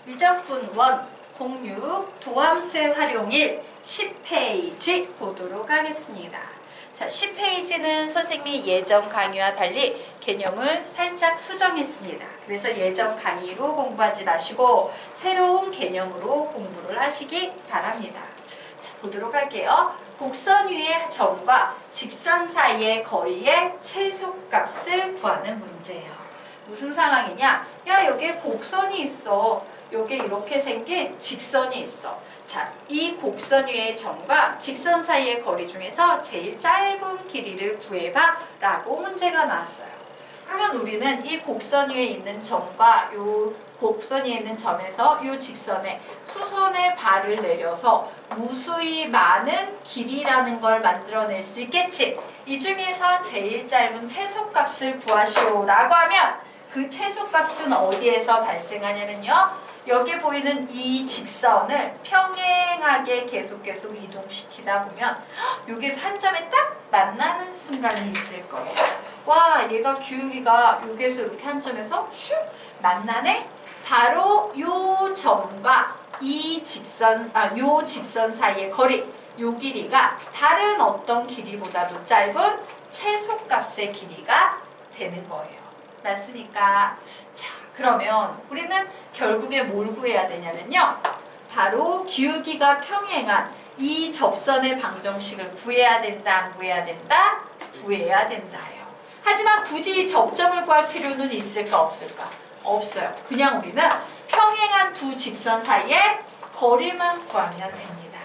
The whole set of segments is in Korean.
미적분 1 06 도함수의 활용일 10페이지 보도록 하겠습니다. 자, 10페이지는 선생님이 예전 강의와 달리 개념을 살짝 수정했습니다. 그래서 예전 강의로 공부하지 마시고 새로운 개념으로 공부를 하시기 바랍니다. 자, 보도록 할게요. 곡선 위의 점과 직선 사이의 거리의 최소값을 구하는 문제예요. 무슨 상황이냐? 야, 여기에 곡선이 있어. 여기 이렇게 생긴 직선이 있어. 자, 이 곡선 위의 점과 직선 사이의 거리 중에서 제일 짧은 길이를 구해봐 라고 문제가 나왔어요. 그러면 우리는 이 곡선 위에 있는 점과 요 곡선 위에 있는 점에서 요 직선에 수선의 발을 내려서 무수히 많은 길이라는 걸 만들어낼 수 있겠지. 이 중에서 제일 짧은 최소값을 구하시오 라고 하면 그 최소값은 어디에서 발생하냐면요. 여기 보이는 이 직선을 평행하게 계속 이동시키다 보면 여기서 한 점에 딱 만나는 순간이 있을 거예요. 와, 얘가 기울기가 여기에서 이렇게 한 점에서 슉 만나네? 바로 요 점과 이 직선, 요 직선 사이의 거리, 요 길이가 다른 어떤 길이보다도 짧은 최소값의 길이가 되는 거예요. 맞습니까? 자, 그러면 우리는 결국에 뭘 구해야 되냐면요. 바로 기울기가 평행한 이 접선의 방정식을 구해야 된다, 안 구해야 된다? 구해야 된다예요. 하지만 굳이 접점을 구할 필요는 있을까, 없을까? 없어요. 그냥 우리는 평행한 두 직선 사이의 거리만 구하면 됩니다.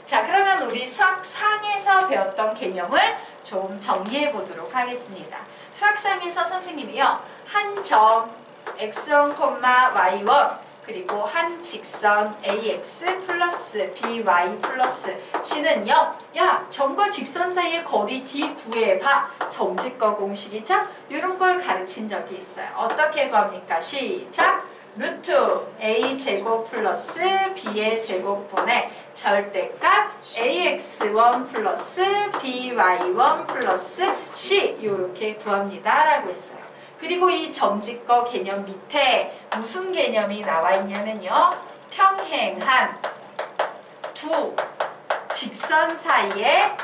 자, 그러면 우리 수학상에서 배웠던 개념을 좀 정리해 보도록 하겠습니다. 수학상에서 선생님이요. 한 점 x1, y1 그리고 한 직선 ax 플러스 by 플러스 c는 0. 야, 점과 직선 사이의 거리 d 구해봐. 점직거 공식이죠? 이런 걸 가르친 적이 있어요. 어떻게 구합니까? 시작! 루트 a 제곱 플러스 b의 제곱분의 절대값 ax1 플러스 by1 플러스 c 이렇게 구합니다 라고 했어요. 그리고 이 점직거 개념 밑에 무슨 개념이 나와 있냐면요. 평행한 두 직선 사이의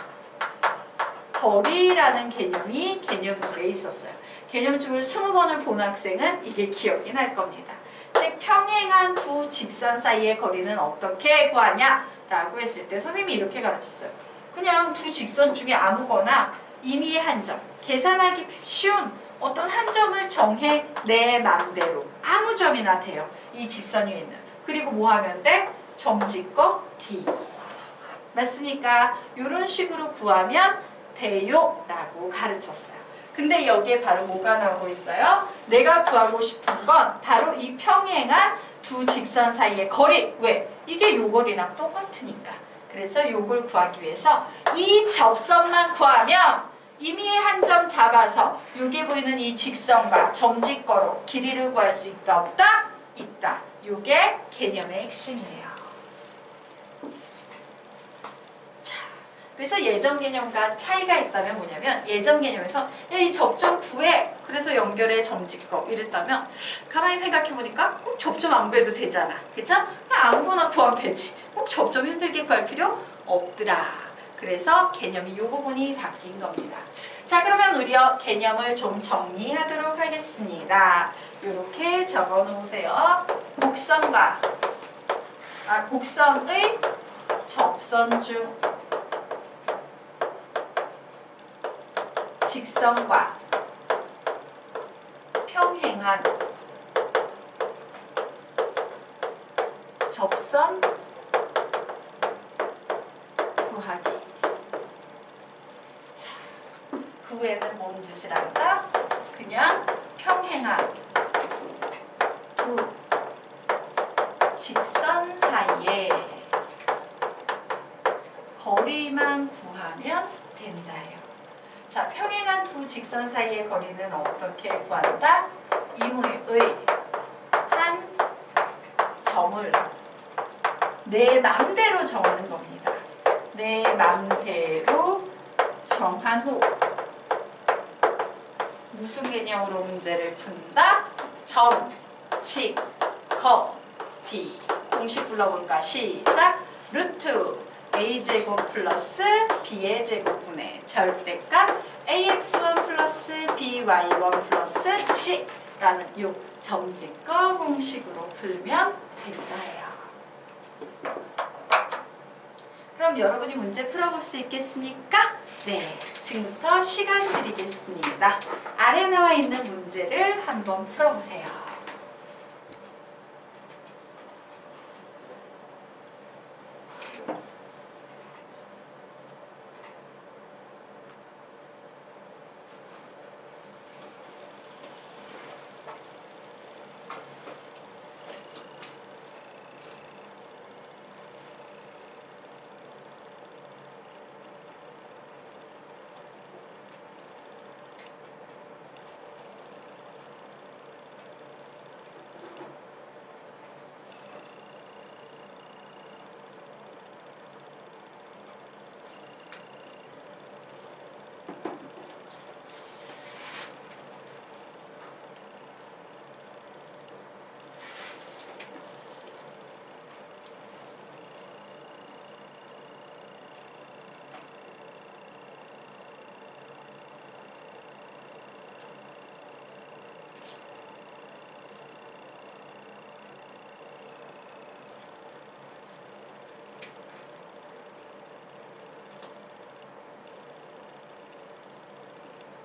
거리라는 개념이 개념집에 있었어요. 개념집을 20번을 본 학생은 이게 기억이 날 겁니다. 즉 평행한 두 직선 사이의 거리는 어떻게 구하냐 라고 했을 때 선생님이 이렇게 가르쳤어요. 그냥 두 직선 중에 아무거나 임의의 한 점, 계산하기 쉬운 어떤 한 점을 정해 내 맘대로 아무 점이나 돼요. 이 직선 위에 있는. 그리고 뭐 하면 돼? 점직거 D. 맞습니까? 이런 식으로 구하면 돼요 라고 가르쳤어요. 근데 여기에 바로 뭐가 나오고 있어요? 내가 구하고 싶은 건 바로 이 평행한 두 직선 사이의 거리. 왜? 이게 요 거리랑 똑같으니까. 그래서 요걸 구하기 위해서 이 접선만 구하면 임의의 한 점 잡아서 여기 보이는 이 직선과 점직거로 길이를 구할 수 있다, 없다? 있다. 요게 개념의 핵심이에요. 자, 그래서 예전 개념과 차이가 있다면 뭐냐면 예전 개념에서 야, 이 접점 구해. 그래서 연결해 점직거 이랬다면 가만히 생각해보니까 꼭 접점 안 구해도 되잖아. 그쵸? 그냥 아무거나 구하면 되지. 꼭 접점 힘들게 구할 필요 없더라. 그래서 개념이 이 부분이 바뀐 겁니다. 자, 그러면 우리요 개념을 좀 정리하도록 하겠습니다. 이렇게 적어 놓으세요. 곡선의 접선 중 직선과 평행한 접선 구하기. 자, 그 후에는 뭔 짓을 한다? 그냥 평행한 두 직선 사이에 거리만 구하면 된다요. 자, 평행한 두 직선 사이의 거리는 어떻게 구한다? 임의의 한 점을 내 맘대로 정하는 겁니다. 내 맘대로 정한 후 무슨 개념으로 문제를 푼다? 점, 직, 거, D. 공식 불러볼까? 시작. 루트 a제곱 플러스 b의 제곱분의 절대값 ax1 플러스 by1 플러스 c라는 요 정직거 공식으로 풀면 된다예요. 그럼 여러분이 문제 풀어볼 수 있겠습니까? 네, 지금부터 시간 드리겠습니다. 아래 나와 있는 문제를 한번 풀어보세요.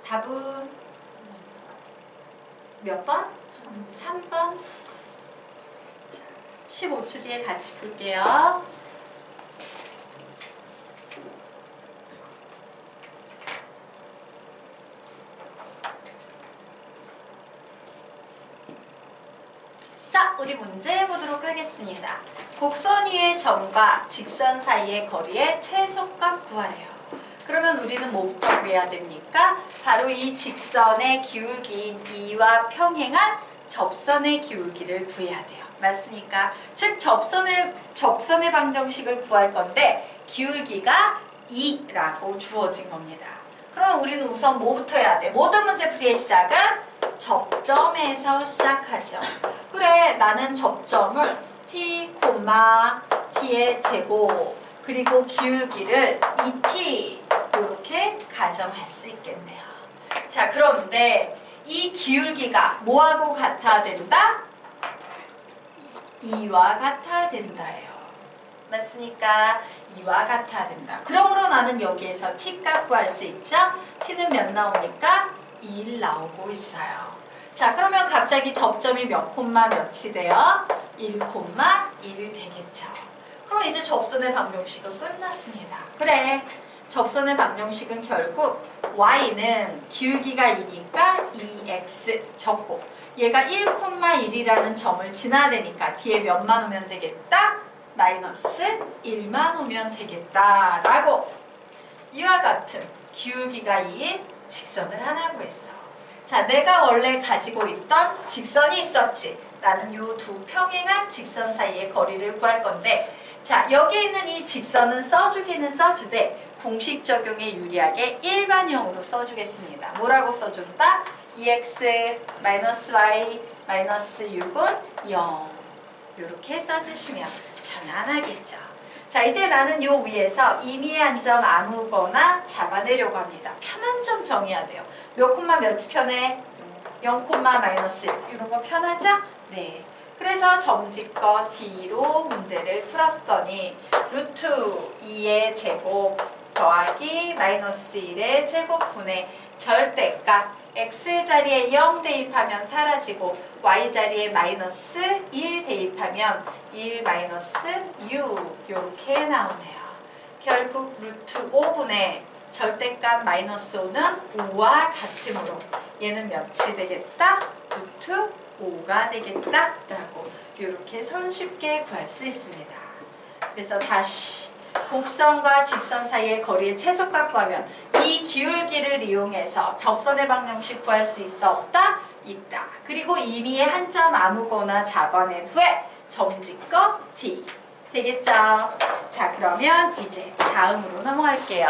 답은 몇 번? 3번. 15초 뒤에 같이 풀게요. 자, 우리 문제 보도록 하겠습니다. 곡선 위의 점과 직선 사이의 거리의 최소값 구하래요. 그러면 우리는 뭐부터 구해야 됩니까? 바로 이 직선의 기울기인 2와 평행한 접선의 기울기를 구해야 돼요. 맞습니까? 즉 접선의 방정식을 구할 건데 기울기가 2라고 주어진 겁니다. 그럼 우리는 우선 뭐부터 해야 돼? 모든 문제풀이의 시작은 접점에서 시작하죠. 그래, 나는 접점을 t, t의 제곱 그리고 기울기를 2t 이렇게 가정할 수 있겠네요. 자, 그런데 이 기울기가 뭐하고 같아야 된다? 2와 같아야 된다예요. 맞습니까? 2와 같아야 된다. 그러므로 나는 여기에서 t 값 구할 수 있죠? t는 몇 나오니까? 1 나오고 있어요. 자, 그러면 갑자기 접점이 몇 콤마 몇이 돼요? 1, 1 되겠죠. 그럼 이제 접선의 방정식은 끝났습니다. 그래, 접선의 방정식은 결국 y는 기울기가 2니까 2x 적고 얘가 1,1이라는 점을 지나야 되니까 뒤에 몇만 오면 되겠다? 마이너스 1만 오면 되겠다 라고 이와 같은 기울기가 2인 직선을 하나 구했어. 자, 내가 원래 가지고 있던 직선이 있었지. 나는 요 두 평행한 직선 사이의 거리를 구할 건데 자, 여기 있는 이 직선은 써주기는 써주되 공식 적용에 유리하게 일반형으로 써주겠습니다. 뭐라고 써준다? 2x y 6은 0 이렇게 써주시면 편안하겠죠. 자, 이제 나는 요 위에서 임의의 한 점 아무거나 잡아내려고 합니다. 편한 점 정해야 돼요. 몇 콤마 몇이 편해? 0 콤마 마이너스 1 이런 거 편하죠? 네. 그래서 점집거 D로 문제를 풀었더니 루트 2의 제곱 더하기 마이너스 1의 제곱분의 절대값 x 자리에 0 대입하면 사라지고 y 자리에 마이너스 1 대입하면 1 마이너스 6 이렇게 나오네요. 결국 루트 5분의 절대값 마이너스 5는 5와 같으므로 얘는 몇이 되겠다? 루트 5가 되겠다 라고 이렇게 손쉽게 구할 수 있습니다. 그래서 다시 곡선과 직선 사이의 거리의 최소값 구하면 이 기울기를 이용해서 접선의 방정식 구할 수 있다 없다? 있다. 그리고 임의의 한 점 아무거나 잡아낸 후에 점집거 D 되겠죠? 자, 그러면 이제 다음으로 넘어갈게요.